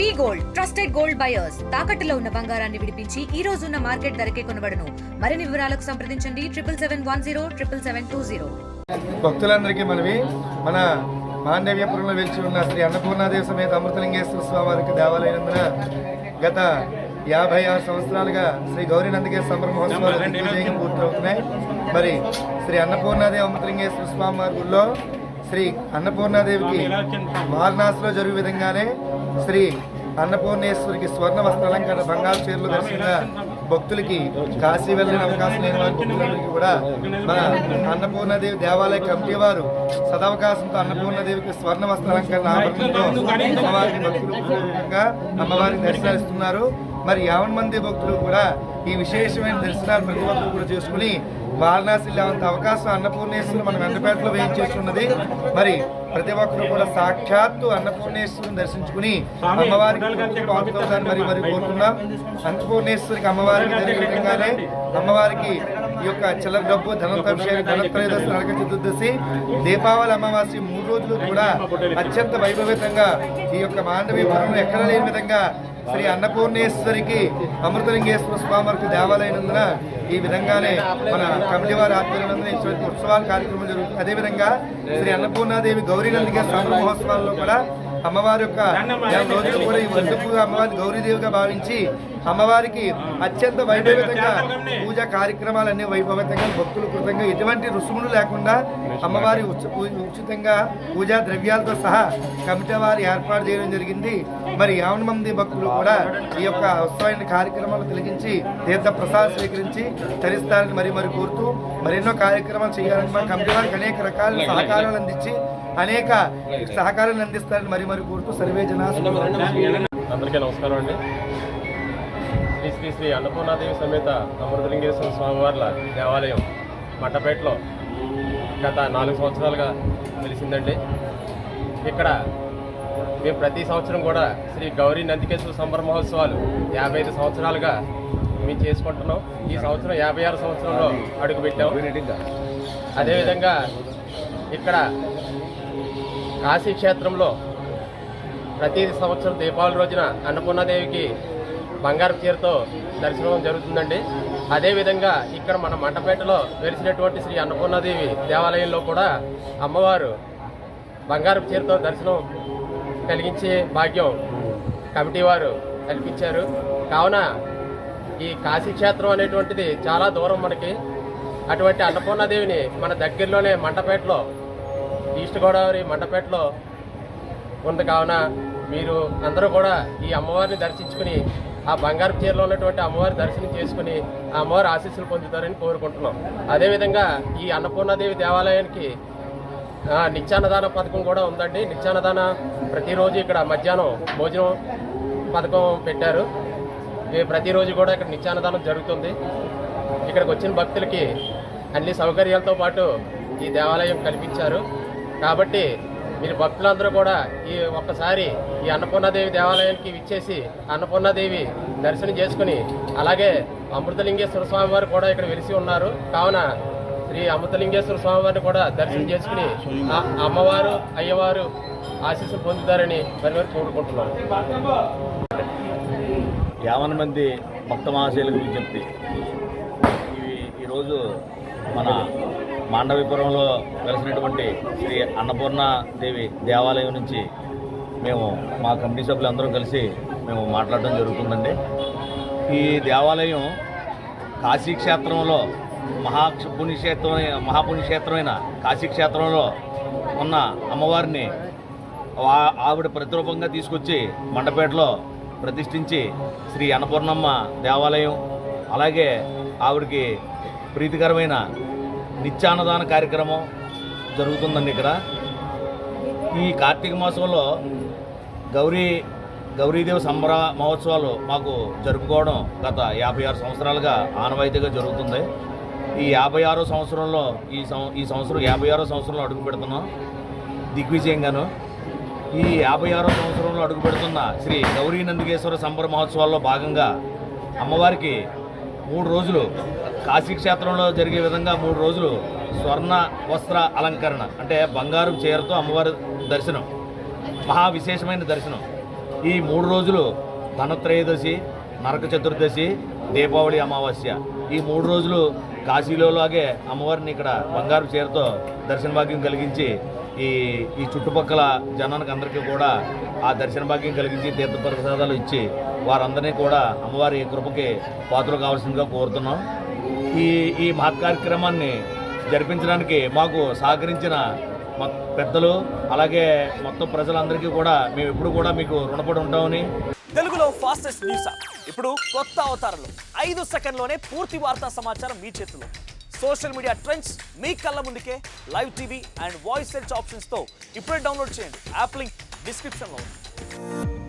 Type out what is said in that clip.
వి gold trusted gold buyers తాకట్టులో ఉన్న బంగారాన్ని విడిపించి ఈ రోజు ఉన్న మార్కెట్ ధరకే కొనబడును. మరిన్ని వివరాలకు సంప్రదించండి 77107720. భక్తులందరికీ మనవి మన మాండవ్యపురంలో వెలిచి ఉన్న శ్రీ అన్నపూర్ణాదేవి సమేత అమృతలింగేశ్వర స్వామివారికి దేవాలయనందున గత 56 సంవత్సరాలుగా శ్రీ గౌరీ నందికేశ్వర సంబర మహోత్సవాలు దిగ్విజయంగా పూర్తవుతున్నాయి. మరి శ్రీ అన్నపూర్ణాదేవి అమృతలింగేశ్వర స్వామివారి గుళ్ళో శ్రీ అన్నపూర్ణాదేవికి వారణాసిలో జరిగే విధంగానే శ్రీ అన్నపూర్ణేశ్వరికి స్వర్ణ వస్త్రాలంకరణ బంగారు చీరలు దర్శనంగా భక్తులకి కాశీ వెళ్ళిన అవకాశం లేని వారి భక్తులందరికీ కూడా మన అన్నపూర్ణాదేవి దేవాలయ కమిటీ వారు సదవకాశంతో అన్నపూర్ణాదేవికి స్వర్ణ వస్త్రాలంకరణ ఆభరణంతో అమ్మవారిని భక్తులు పూర్వకంగా అమ్మవారికి దర్శనమిస్తున్నారు. మరి 50 మంది భక్తులు కూడా ఈ విశేషమైన దర్శనాలు ప్రతి ఒక్కరు కూడా చేసుకుని వారణాసి లేవంత అవకాశం అన్నపూర్ణేశ్వరి మన వెంటపేటలో వేయించేస్తున్నది. మరి ప్రతి ఒక్కరు కూడా సాక్షాత్తు అన్నపూర్ణేశ్వరిని దర్శించుకుని అమ్మవారికి పాల్గొనాలని మరి కోరుతున్నాం. అన్నపూర్ణేశ్వరికి అమ్మవారికి జరిగే విధంగానే అమ్మవారికి ఈ యొక్క చిల్లర డబ్బు ధనత్రయోదశి నరక చతుర్దశి దీపావళి అమావాస్య 3 రోజులు కూడా అత్యంత వైభవితంగా ఈ యొక్క మాండవీపురంలో ఎక్కడ లేని విధంగా శ్రీ అన్నపూర్ణేశ్వరికి అమృతలింగేశ్వర స్వామివారికి దేవాలయనందున ఈ విధంగానే మన కమిటీ వారి ఆధ్వర్యంలో ఉత్సవాల కార్యక్రమం జరుగుతుంది. అదేవిధంగా శ్రీ అన్నపూర్ణాదేవి గౌరీ నందికేశ్వర సంబర మహోత్సవాల్లో కూడా అమ్మవారి యొక్క రోజులు కూడా ఈ వందుకు అమ్మవారి గౌరీదేవిగా భావించి అమ్మవారికి అత్యంత వైభవితంగా పూజా కార్యక్రమాలన్నీ వైభవితంగా భక్తులు కృతంగా ఎటువంటి రుసుములు లేకుండా అమ్మవారి ఉచితంగా పూజా ద్రవ్యాలతో సహా కమిటీ వారు ఏర్పాటు చేయడం జరిగింది. మరి 50 మంది భక్తులు కూడా ఈ యొక్క ఉత్సవమైన కార్యక్రమాలు తిలగించి తీర్థ ప్రసాదం స్వీకరించి తరిస్తారని మరి కోరుతూ మరెన్నో కార్యక్రమాలు చేయాలని మా కమిటీ వారికి అనేక రకాల సహకారాలు అందించి అనేక సహకారాలు అందిస్తారని మరి కోరుతూ సర్వే జనా. అందరికీ నమస్కారం అండి. శ్రీ శ్రీ అన్నపూర్ణాదేవి సమేత అమృతలింగేశ్వర స్వామివార్ల దేవాలయం మంటపేటలో గత 4 సంవత్సరాలుగా వెలిసిందండి. ఇక్కడ మేము ప్రతి సంవత్సరం కూడా శ్రీ గౌరీ నందికేశ్వర సంబర మహోత్సవాలు 55 సంవత్సరాలుగా మేము చేసుకుంటున్నాం. ఈ సంవత్సరం 56 సంవత్సరంలో అడుగుపెట్టాము. అదేవిధంగా ఇక్కడ కాశీ క్షేత్రంలో ప్రతి సంవత్సరం దీపావళి రోజున అన్నపూర్ణాదేవికి బంగారు చీరతో దర్శనం జరుగుతుందండి. అదేవిధంగా ఇక్కడ మన మంటపేటలో వెలిసినటువంటి శ్రీ అన్నపూర్ణాదేవి దేవాలయంలో కూడా అమ్మవారు బంగారు చీరతో దర్శనం కలిగించే భాగ్యం కమిటీ వారు కల్పించారు. కావున ఈ కాశీ క్షేత్రం అనేటువంటిది చాలా దూరం మనకి. అటువంటి అన్నపూర్ణాదేవిని మన దగ్గరలోనే మంటపేటలో ఈస్ట్ గోదావరి మంటపేటలో ఉంది. కావున మీరు అందరూ కూడా ఈ అమ్మవారిని దర్శించుకుని ఆ బంగారు చీరలో ఉన్నటువంటి అమ్మవారి దర్శనం చేసుకుని ఆ అమ్మవారి ఆశీస్సులు పొందుతారని కోరుకుంటున్నాం. అదేవిధంగా ఈ అన్నపూర్ణాదేవి దేవాలయానికి నిత్యాన్నదాన పథకం కూడా ఉందండి. నిత్యాన్నదాన ప్రతిరోజు ఇక్కడ మధ్యాహ్నం భోజనం పథకం పెట్టారు. ప్రతిరోజు కూడా ఇక్కడ నిత్యాన్నదానం జరుగుతుంది. ఇక్కడికి వచ్చిన భక్తులకి అన్ని సౌకర్యాలతో పాటు ఈ దేవాలయం కల్పించారు. కాబట్టి మీరు భక్తులందరూ కూడా ఒక్కసారి ఈ అన్నపూర్ణాదేవి దేవాలయానికి విచ్చేసి అన్నపూర్ణాదేవి దర్శనం చేసుకుని అలాగే అమృతలింగేశ్వర స్వామి వారు కూడా ఇక్కడ వెలిసి ఉన్నారు. కావున శ్రీ అమృతలింగేశ్వర స్వామి వారిని కూడా దర్శనం చేసుకుని అమ్మవారు అయ్యవారు ఆశీస్సులు పొందుతారని మరి కోరుకుంటున్నాను. 50 మంది భక్త మహాశయులకు విజ్ఞప్తి. ఈరోజు మన మాండవీపురంలో వెలిసినటువంటి శ్రీ అన్నపూర్ణాదేవి దేవాలయం నుంచి మేము మా కమిటీ సభ్యులందరూ కలిసి మేము మాట్లాడడం జరుగుతుందండి. ఈ దేవాలయం కాశీక్షేత్రంలో మహాపుణ్యక్షేత్రమైన కాశీక్షేత్రంలో ఉన్న అమ్మవారిని ఆవిడ ప్రతిరూపంగా తీసుకొచ్చి మండపేటలో ప్రతిష్ఠించి శ్రీ అన్నపూర్ణమ్మ దేవాలయం అలాగే ఆవిడకి ప్రీతికరమైన నిత్యాన్నదాన కార్యక్రమం జరుగుతుందండి. ఇక్కడ ఈ కార్తీక మాసంలో గౌరీదేవి సంబర మహోత్సవాలు మాకు జరుపుకోవడం గత 56 సంవత్సరాలుగా ఆనవాయితీగా జరుగుతుంది. ఈ 56వ సంవత్సరంలో ఈ సంవత్సరం 56వ సంవత్సరంలో అడుగు పెడుతున్నాం దిగ్విజయంగాను. ఈ 56వ సంవత్సరంలో అడుగు పెడుతున్న శ్రీ గౌరీ నందికేశ్వర సంబర మహోత్సవాల్లో భాగంగా అమ్మవారికి 3 రోజులు కాశీక్షేత్రంలో జరిగే విధంగా 3 రోజులు స్వర్ణ వస్త్ర అలంకరణ అంటే బంగారు చీరతో అమ్మవారి దర్శనం మహా విశేషమైన దర్శనం. ఈ 3 రోజులు ధనత్రయోదశి, నరక చతుర్దశి, దీపావళి అమావాస్య ఈ 3 రోజులు కాశీలోలాగే అమ్మవారిని ఇక్కడ బంగారు చీరతో దర్శన భాగ్యం కలిగించి ఈ చుట్టుపక్కల జనానికి అందరికీ కూడా ఆ దర్శన భాగ్యం కలిగించి తీర్థప్రసాదాలు ఇచ్చి వారందరినీ కూడా అమ్మవారి కృపకి పాత్రలు కావాల్సిందిగా కోరుతున్నాం. ఈ మహత్ కార్యక్రమాన్ని జరిపించడానికి మాకు సహకరించిన పెద్దలు అలాగే మొత్తం ప్రజలందరికీ కూడా మేము ఎప్పుడు కూడా మీకు రుణపడి ఉంటామని. తెలుగులో ఫాస్టెస్ట్ న్యూస్ యాప్ ఇప్పుడు కొత్త అవతారంలో 5 సెకండ్లోనే పూర్తి వార్తా సమాచారం మీ చేతిలో. సోషల్ మీడియా ట్రెండ్స్ మీ కళ్ళ ముందుకే live TV and voice search ఆప్షన్స్తో ఇప్పుడే డౌన్లోడ్ చేయండి. యాప్ లింక్ డిస్క్రిప్షన్లో ఉంది.